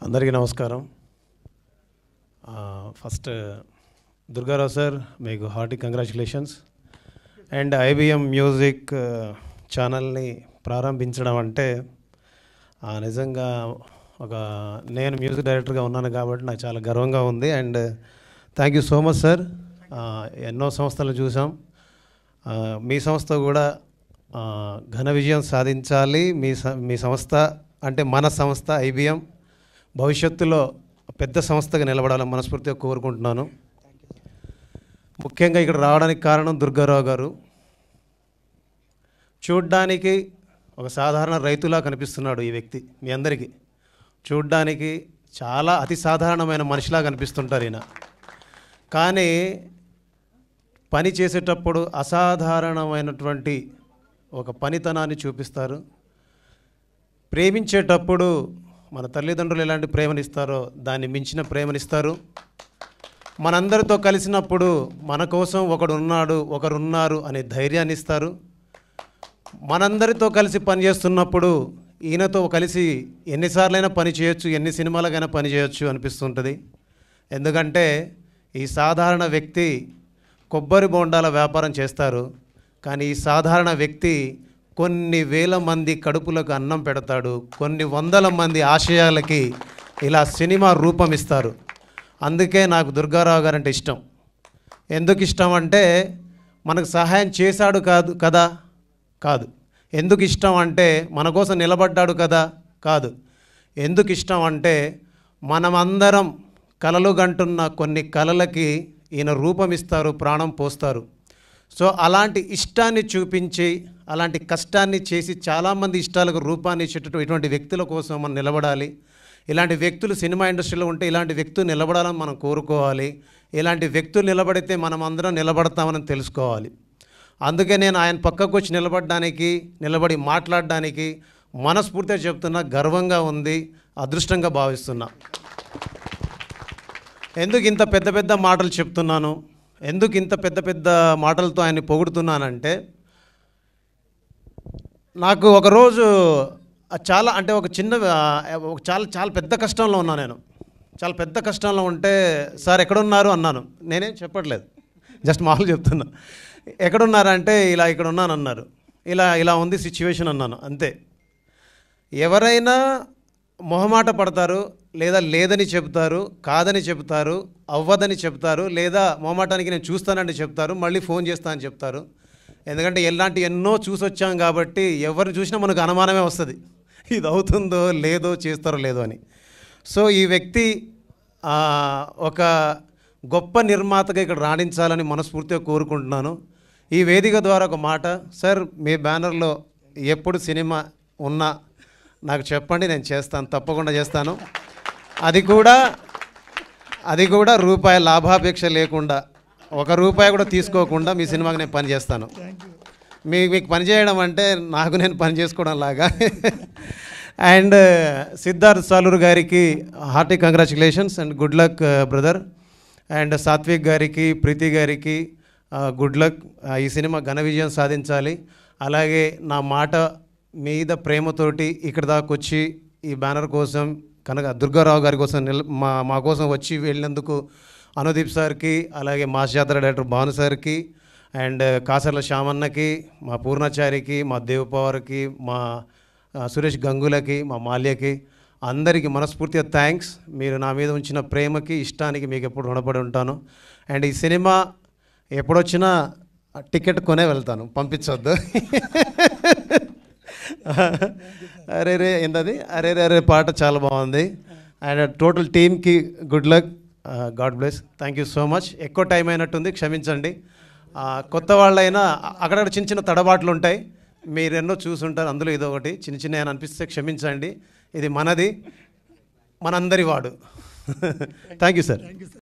అందరికీ నమస్కారం. First Durgarao sir, మీకు hearty congratulations. And IBM music ఛానల్ని ప్రారంభించడం అంటే నిజంగా నేను మ్యూజిక్ డైరెక్టర్గా ఉన్నాను కాబట్టి నాకు చాలా గర్వంగా ఉంది. And thank you so much sir. ఎన్నో సంస్థలు చూసాం, మీ సంస్థ కూడా ఘన విజయం సాధించాలి. మీ సంస్థ అంటే మన సంస్థ ఐబిఎం భవిష్యత్తులో పెద్ద సంస్థగా నిలబడాలని మనస్ఫూర్తిగా కోరుకుంటున్నాను. ముఖ్యంగా ఇక్కడ రావడానికి కారణం దుర్గారావు గారు. చూడ్డానికి ఒక సాధారణ రైతులా కనిపిస్తున్నాడు ఈ వ్యక్తి. మీ అందరికీ చూడ్డానికి చాలా అతి సాధారణమైన మనిషిలా కనిపిస్తుంటారు ఈయన. కానీ పని చేసేటప్పుడు అసాధారణమైనటువంటి ఒక పనితనాన్ని చూపిస్తారు. ప్రేమించేటప్పుడు మన తల్లిదండ్రులు ఎలాంటి ప్రేమనిస్తారో దాన్ని మించిన ప్రేమనిస్తారు. మనందరితో కలిసినప్పుడు మన కోసం ఒకరున్నారు అనే ధైర్యాన్ని ఇస్తారు. మనందరితో కలిసి పనిచేస్తున్నప్పుడు ఈయనతో కలిసి ఎన్నిసార్లైనా పని చేయొచ్చు, ఎన్ని సినిమాలకైనా పని చేయొచ్చు అనిపిస్తుంటుంది. ఎందుకంటే ఈ సాధారణ వ్యక్తి కొబ్బరి బోండాల వ్యాపారం చేస్తారు, కానీ ఈ సాధారణ వ్యక్తి కొన్ని వేల మంది కడుపులకు అన్నం పెడతాడు, కొన్ని వందల మంది ఆశయాలకి ఇలా సినిమా రూపం ఇస్తారు. అందుకే నాకు దుర్గారావు గారు అంటే ఇష్టం. ఎందుకు ఇష్టం అంటే మనకు సహాయం చేశాడు కాదు. ఎందుకు ఇష్టం అంటే మన కోసం నిలబడ్డాడు కాదు. ఎందుకు ఇష్టం అంటే మనమందరం కలలు గంటున్న కొన్ని కలలకి ఈయన రూపం ఇస్తారు, ప్రాణం పోస్తారు. సో అలాంటి ఇష్టాన్ని చూపించి అలాంటి కష్టాన్ని చేసి చాలామంది ఇష్టాలకు రూపాన్ని ఇచ్చేటట్టు ఇటువంటి వ్యక్తుల కోసం మనం నిలబడాలి. ఇలాంటి వ్యక్తులు సినిమా ఇండస్ట్రీలో ఉంటే ఇలాంటి వ్యక్తులు నిలబడాలని మనం కోరుకోవాలి. ఇలాంటి వ్యక్తులు నిలబడితే మనం అందరం నిలబడతామని తెలుసుకోవాలి. అందుకే నేను ఆయన పక్కకు వచ్చి నిలబడి మాట్లాడడానికి మనస్ఫూర్తిగా చెప్తున్నా, గర్వంగా ఉంది, అదృష్టంగా భావిస్తున్నా. ఎందుకు ఇంత పెద్ద పెద్ద మాటలు చెప్తున్నాను, ఎందుకు ఇంత పెద్ద పెద్ద మాటలతో ఆయన్ని పొగుడుతున్నానంటే, నాకు ఒకరోజు చాలా పెద్ద కష్టంలో ఉన్నాను. నేను చాలా పెద్ద కష్టంలో ఉంటే, సార్ ఎక్కడున్నారు అన్నాను. నేనేం చెప్పట్లేదు, జస్ట్ మామూలు చెప్తున్నా. ఎక్కడున్నారంటే ఇక్కడ ఉన్నాను అన్నారు. ఇలా ఉంది సిచ్యువేషన్ అన్నాను, అంతే. ఎవరైనా మొహమాట పడతారు, లేదా లేదని చెప్తారు, కాదని చెప్తారు, అవ్వదని చెప్తారు, లేదా మొహమాటానికి నేను చూస్తానని చెప్తారు, మళ్ళీ ఫోన్ చేస్తానని చెప్తారు. ఎందుకంటే ఎన్నో చూసొచ్చాం కాబట్టి ఎవరిని చూసినా మనకు అనుమానమే వస్తుంది, ఇది అవుతుందో లేదో, చేస్తారో లేదో అని. సో ఈ వ్యక్తి ఒక గొప్ప నిర్మాతగా ఇక్కడ రాణించాలని మనస్ఫూర్తిగా కోరుకుంటున్నాను. ఈ వేదిక ద్వారా ఒక మాట, సార్ మీ బ్యానర్లో ఎప్పుడు సినిమా ఉన్నా నాకు చెప్పండి, నేను చేస్తాను, తప్పకుండా చేస్తాను. అది కూడా రూపాయి లాభాపేక్ష లేకుండా, ₹1 కూడా తీసుకోకుండా మీ సినిమాకి నేను పని చేస్తాను. మీకు పని చేయడం అంటే నాకు నేను పని చేసుకోవడం లాగా. అండ్ సిద్ధార్థ్ సాలూరు గారికి hearty congratulations and good luck brother. And Satvik గారికి, ప్రీతి గారికి గుడ్ లక్. ఈ సినిమా ఘన విజయం సాధించాలి. అలాగే నా మాట మీద ప్రేమతోటి ఇక్కడ దాకా వచ్చి ఈ బ్యానర్ కోసం దుర్గారావు గారి కోసం మా కోసం వచ్చి వెళ్ళినందుకు అనుదీప్ సార్కి, అలాగే మాస్ జాతర డైరెక్టర్ భాను సార్కి, అండ్ కాసర్ల శ్యామన్నకి, మా పూర్ణాచారికి, మా దేవపవర్కి, మా సురేష్ గంగులకి, మా మాల్యకి, అందరికీ మనస్ఫూర్తిగా థ్యాంక్స్. మీరు నా మీద ఉంచిన ప్రేమకి, ఇష్టానికి మీకు ఎప్పుడు రుణపడి ఉంటాను. అండ్ ఈ సినిమా ఎప్పుడొచ్చినా టికెట్ కొనే వెళ్తాను, పంపించొద్దు. అరే ఏంటది అరే పాట చాలా బాగుంది. అండ్ టోటల్ టీమ్కి good luck, God bless. Thank you so much. ఎక్కువ టైం అయినట్టుంది, క్షమించండి. కొత్త వాళ్ళైనా అక్కడక్కడ చిన్న తడబాట్లు ఉంటాయి, మీరు ఎన్నో చూసుంటారు, అందులో ఇదో ఒకటి చిన్న అని అనిపిస్తే క్షమించండి. ఇది మనందరి వాడు. Thank you sir.